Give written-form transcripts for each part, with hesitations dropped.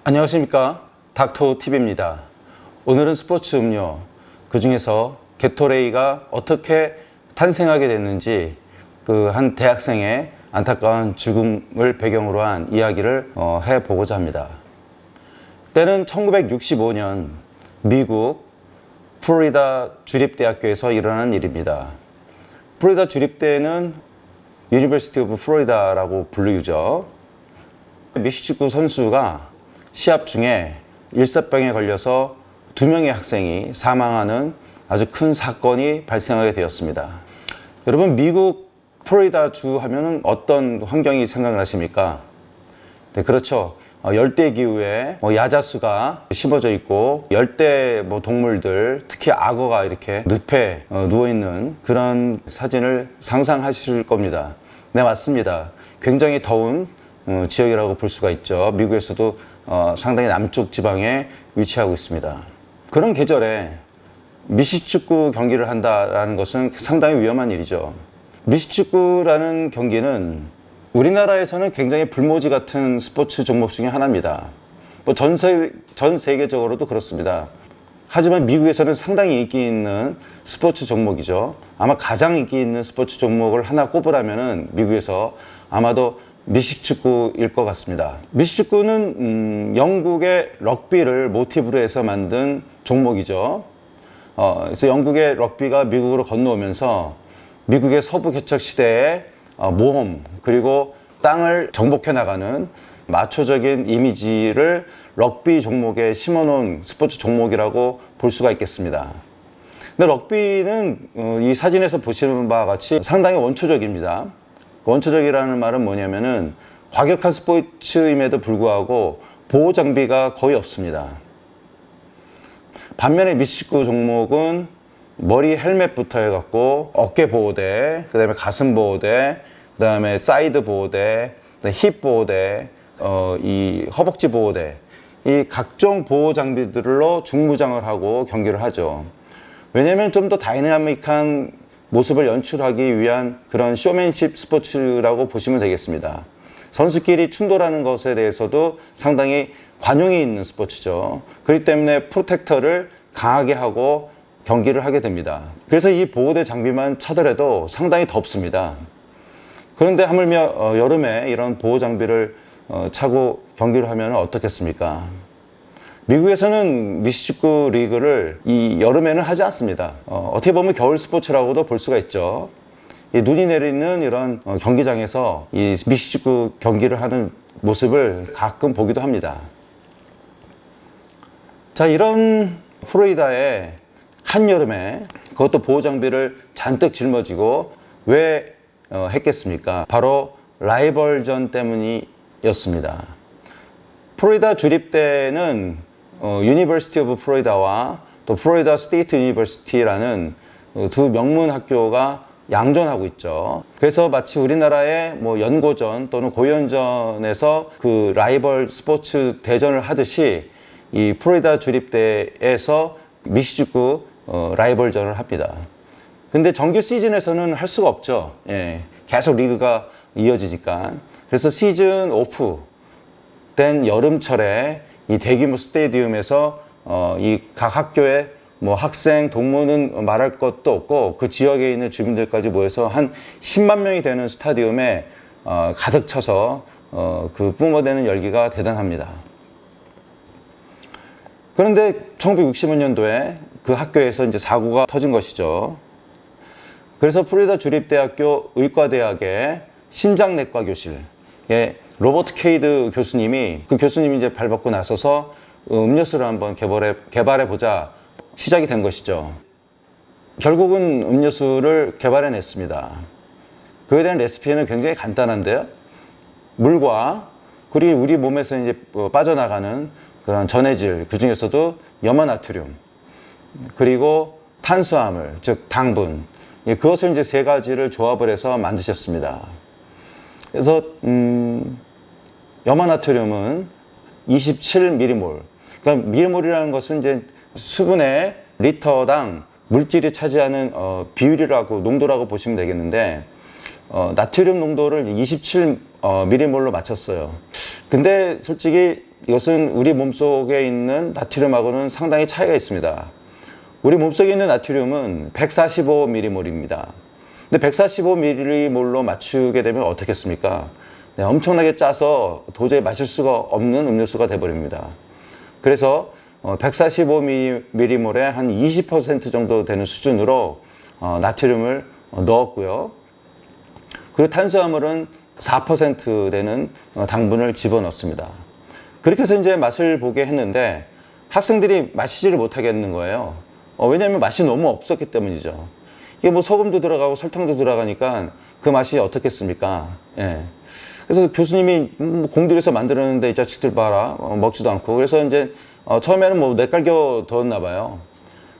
안녕하십니까, 닥터TV입니다. 오늘은 스포츠 음료, 그 중에서 게토레이가 어떻게 탄생하게 됐는지 그 한 대학생의 안타까운 죽음을 배경으로 한 이야기를 해보고자 합니다. 때는 1965년 미국 플로리다 주립대학교에서 일어난 일입니다. 플로리다 주립대는 유니버시티 오브 플로리다라고 불리우죠. 미식축구 선수가 시합 중에 일사병에 걸려서 2명의 학생이 사망하는 아주 큰 사건이 발생하게 되었습니다. 여러분, 미국 플로리다 주 하면은 어떤 환경이 생각나십니까? 네, 그렇죠. 열대 기후에 야자수가 심어져 있고 열대 동물들, 특히 악어가 이렇게 늪에 누워 있는 그런 사진을 상상하실 겁니다. 네, 맞습니다. 굉장히 더운 지역이라고 볼 수가 있죠. 미국에서도 상당히 남쪽 지방에 위치하고 있습니다. 그런 계절에 미식축구 경기를 한다는 것은 상당히 위험한 일이죠. 미식축구라는 경기는 우리나라에서는 굉장히 불모지 같은 스포츠 종목 중에 하나입니다. 전 세계적으로도 그렇습니다. 하지만 미국에서는 상당히 인기 있는 스포츠 종목이죠. 아마 가장 인기 있는 스포츠 종목을 하나 꼽으라면 미국에서 아마도 미식축구일 것 같습니다. 미식축구는 영국의 럭비를 모티브로 해서 만든 종목이죠. 그래서 영국의 럭비가 미국으로 건너오면서 미국의 서부 개척 시대의 모험, 그리고 땅을 정복해 나가는 마초적인 이미지를 럭비 종목에 심어놓은 스포츠 종목이라고 볼 수가 있겠습니다. 근데 럭비는 이 사진에서 보시는 바와 같이 상당히 원초적입니다. 원초적이라는 말은 뭐냐면은 과격한 스포츠임에도 불구하고 보호 장비가 거의 없습니다. 반면에 미식축구 종목은 머리 헬멧부터 해갖고 어깨 보호대, 그 다음에 가슴 보호대, 그 다음에 사이드 보호대, 힙 보호대, 이 허벅지 보호대, 이 각종 보호 장비들로 중무장을 하고 경기를 하죠. 왜냐하면 좀 더 다이나믹한 모습을 연출하기 위한 그런 쇼맨십 스포츠라고 보시면 되겠습니다. 선수끼리 충돌하는 것에 대해서도 상당히 관용이 있는 스포츠죠. 그렇기 때문에 프로텍터를 강하게 하고 경기를 하게 됩니다. 그래서 이 보호대 장비만 차더라도 상당히 덥습니다. 그런데 하물며 여름에 이런 보호 장비를 차고 경기를 하면 어떻겠습니까? 미국에서는 미식축구 리그를 이 여름에는 하지 않습니다. 어떻게 보면 겨울 스포츠라고도 볼 수가 있죠. 이 눈이 내리는 이런 경기장에서 이 미식축구 경기를 하는 모습을 가끔 보기도 합니다. 자, 이런 플로리다의 한여름에 그것도 보호 장비를 잔뜩 짊어지고 왜 했겠습니까? 바로 라이벌전 때문이었습니다. 플로리다 주립대는 유니버시티 오브 플로리다와 또 플로리다 스테이트 유니버시티라는 두 명문 학교가 양존하고 있죠. 그래서 마치 우리나라의 연고전 또는 고연전에서 그 라이벌 스포츠 대전을 하듯이 이 플로리다 주립대에서 미식축구 라이벌전을 합니다. 근데 정규 시즌에서는 할 수가 없죠. 예, 계속 리그가 이어지니까. 그래서 시즌 오프 된 여름철에 이 대규모 스테디움에서 이 각 학교의 학생, 동문은 말할 것도 없고 그 지역에 있는 주민들까지 모여서 한 10만 명이 되는 스타디움에 가득 차서 그 뿜어대는 열기가 대단합니다. 그런데 1965년도에 그 학교에서 이제 사고가 터진 것이죠. 그래서 플로리다 주립대학교 의과대학의 신장내과 교실에 로버트 케이드 교수님이 이제 발벗고 나서서 음료수를 한번 개발해 보자 시작이 된 것이죠. 결국은 음료수를 개발해냈습니다. 그에 대한 레시피는 굉장히 간단한데요. 물과 그리고 우리 몸에서 이제 빠져나가는 그런 전해질, 그 중에서도 염화나트륨, 그리고 탄수화물, 즉 당분, 그것을 이제 3가지를 조합을 해서 만드셨습니다. 그래서 염화나트륨은 27mmol. 그러니까 밀몰이라는 것은 이제 수분의 리터당 물질이 차지하는 비율이라고, 농도라고 보시면 되겠는데, 나트륨 농도를 27mm몰로 맞췄어요. 근데 솔직히 이것은 우리 몸속에 있는 나트륨하고는 상당히 차이가 있습니다. 우리 몸속에 있는 나트륨은 145mm몰입니다. 근데 145mm몰로 맞추게 되면 어떻겠습니까? 네, 엄청나게 짜서 도저히 마실 수가 없는 음료수가 되어버립니다. 그래서 145mm몰에 한 20% 정도 되는 수준으로 나트륨을 넣었고요. 그리고 탄수화물은 4% 되는 당분을 집어넣습니다. 그렇게 해서 이제 맛을 보게 했는데 학생들이 마시지를 못하겠는 거예요. 왜냐하면 맛이 너무 없었기 때문이죠. 이게 뭐 소금도 들어가고 설탕도 들어가니까 그 맛이 어떻겠습니까? 예. 그래서 교수님이 공들여서 만들었는데 이 자식들 봐라 먹지도 않고 그래서 이제 처음에는 뭐 뇌깔겨 뒀나 봐요.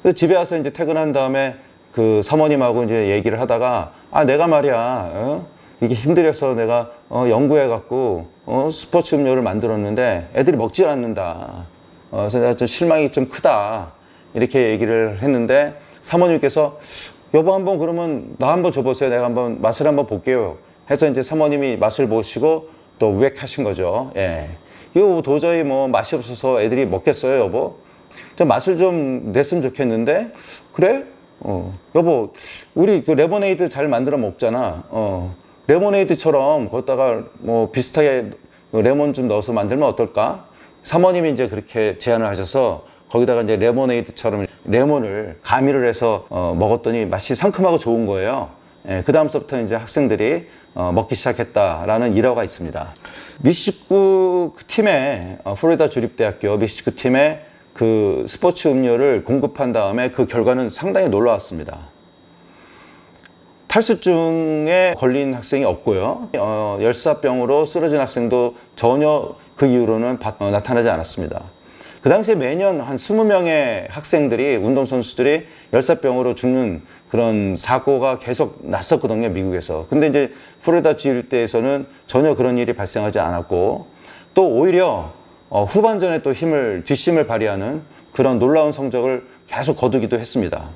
그래서 집에 와서 이제 퇴근한 다음에 그 사모님하고 이제 얘기를 하다가 내가 말이야 이게 힘들어서 내가 연구해갖고 스포츠 음료를 만들었는데 애들이 먹질 않는다. 그래서 내가 좀 실망이 좀 크다. 이렇게 얘기를 했는데 사모님께서 여보 한번 그러면 나 한번 줘보세요. 내가 한번 맛을 한번 볼게요. 해서 이제 사모님이 맛을 보시고 또 우액하신 거죠. 예. 이거 도저히 뭐 맛이 없어서 애들이 먹겠어요, 여보? 좀 맛을 좀 냈으면 좋겠는데 그래? 여보 우리 그 레모네이드 잘 만들어 먹잖아. 레모네이드처럼 거기다가 뭐 비슷하게 레몬 좀 넣어서 만들면 어떨까? 사모님이 이제 그렇게 제안을 하셔서 거기다가 이제 레모네이드처럼 레몬을 가미를 해서 먹었더니 맛이 상큼하고 좋은 거예요. 예, 그 다음서부터 이제 학생들이 먹기 시작했다라는 일화가 있습니다. 미시시피 팀에 플로리다 주립대학교 미시시피 팀에 그 스포츠 음료를 공급한 다음에 그 결과는 상당히 놀라웠습니다. 탈수증에 걸린 학생이 없고요. 열사병으로 쓰러진 학생도 전혀 그 이후로는 나타나지 않았습니다. 그 당시에 매년 한 20명의 학생들이, 운동선수들이 열사병으로 죽는 그런 사고가 계속 났었거든요, 미국에서. 근데 이제 플로리다 주일대에서는 전혀 그런 일이 발생하지 않았고, 또 오히려 후반전에 또 뒷심을 발휘하는 그런 놀라운 성적을 계속 거두기도 했습니다.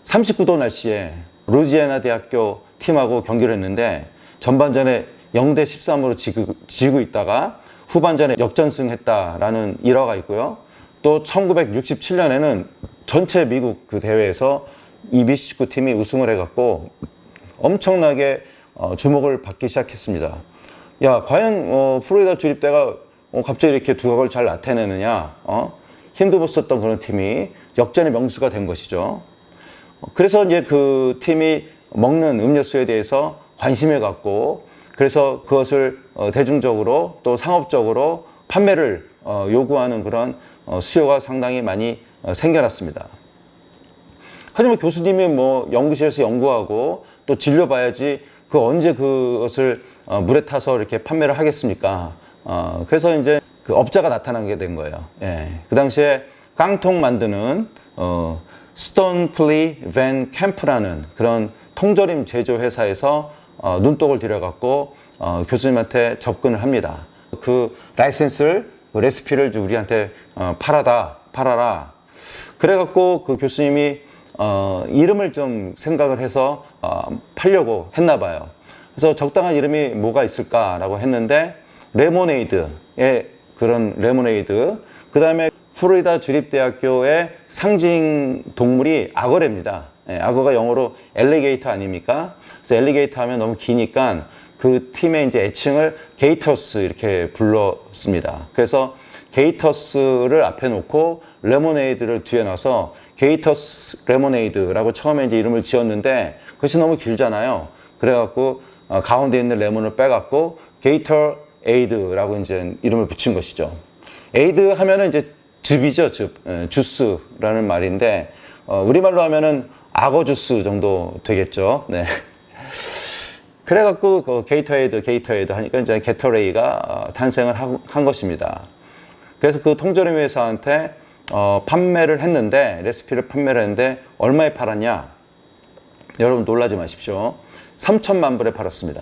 39도 날씨에 루지애나 대학교 팀하고 경기를 했는데 전반전에 0대 13으로 지고 있다가 후반전에 역전승했다라는 일화가 있고요. 또 1967년에는 전체 미국 그 대회에서 이 미시시피 팀이 우승을 해갖고 엄청나게 주목을 받기 시작했습니다. 야, 과연 플로리다 주립대가 갑자기 이렇게 두각을 잘 나타내느냐? 힘도 못 썼던 그런 팀이 역전의 명수가 된 것이죠. 그래서 이제 그 팀이 먹는 음료수에 대해서 관심을 갖고 그래서 그것을 대중적으로 또 상업적으로 판매를 요구하는 그런 수요가 상당히 많이 생겨났습니다. 하지만 교수님이 뭐 연구실에서 연구하고 또 진료봐야지 그 언제 그것을 물에 타서 이렇게 판매를 하겠습니까? 그래서 이제 그 업자가 나타나게 된 거예요. 예. 그 당시에 깡통 만드는 스톤클리 밴 캠프라는 그런 통조림 제조 회사에서 눈독을 들여갖고 교수님한테 접근을 합니다. 그 라이센스를, 그 레시피를 우리한테 팔아라. 그래갖고 그 교수님이 이름을 좀 생각을 해서 팔려고 했나 봐요. 그래서 적당한 이름이 뭐가 있을까라고 했는데 레모네이드의 그런 레모네이드, 그 다음에 플로리다 주립대학교의 상징 동물이 악어랍니다. 예, 악어가 영어로 엘리게이터 아닙니까? 그래서 엘리게이터 하면 너무 기니까 그 팀의 이제 애칭을 게이터스 이렇게 불렀습니다. 그래서 게이터스를 앞에 놓고 레모네이드를 뒤에 놔서 게이터스 레모네이드라고 처음에 이제 이름을 지었는데 그것이 너무 길잖아요. 그래갖고 가운데 있는 레몬을 빼갖고 게이터 에이드라고 이제 이름을 붙인 것이죠. 에이드 하면은 이제 즙이죠, 즙. 주스라는 말인데, 우리말로 하면은 악어 주스 정도 되겠죠. 네. 그래갖고, 그 게이터에이드 하니까 이제 게터레이가 탄생을 한 것입니다. 그래서 그 통조림 회사한테, 판매를 했는데, 레시피를 판매를 했는데, 얼마에 팔았냐? 여러분 놀라지 마십시오. 3천만 불에 팔았습니다.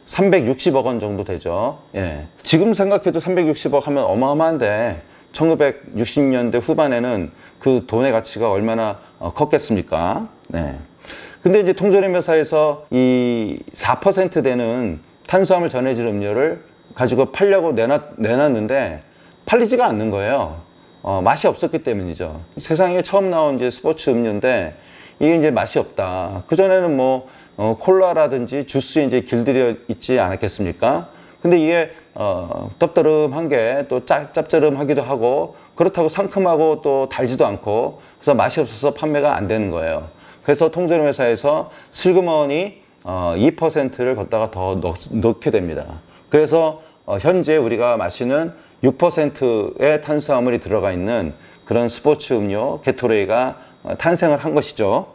360억 원 정도 되죠. 예. 지금 생각해도 360억 하면 어마어마한데, 1960년대 후반에는 그 돈의 가치가 얼마나 컸겠습니까? 네. 근데 이제 통조림 회사에서 이 4% 되는 탄수화물 전해질 음료를 가지고 팔려고 내놨는데 팔리지가 않는 거예요. 맛이 없었기 때문이죠. 세상에 처음 나온 이제 스포츠 음료인데 이게 이제 맛이 없다. 그전에는 뭐 콜라라든지 주스에 이제 길들여 있지 않았겠습니까? 근데 이게 떡더름한 게 또 짭조름하기도 하고 그렇다고 상큼하고 또 달지도 않고 그래서 맛이 없어서 판매가 안 되는 거예요. 그래서 통조림 회사에서 슬그머니 2%를 걷다가 더 넣게 됩니다. 그래서 현재 우리가 마시는 6%의 탄수화물이 들어가 있는 그런 스포츠 음료 게토레이가 탄생을 한 것이죠.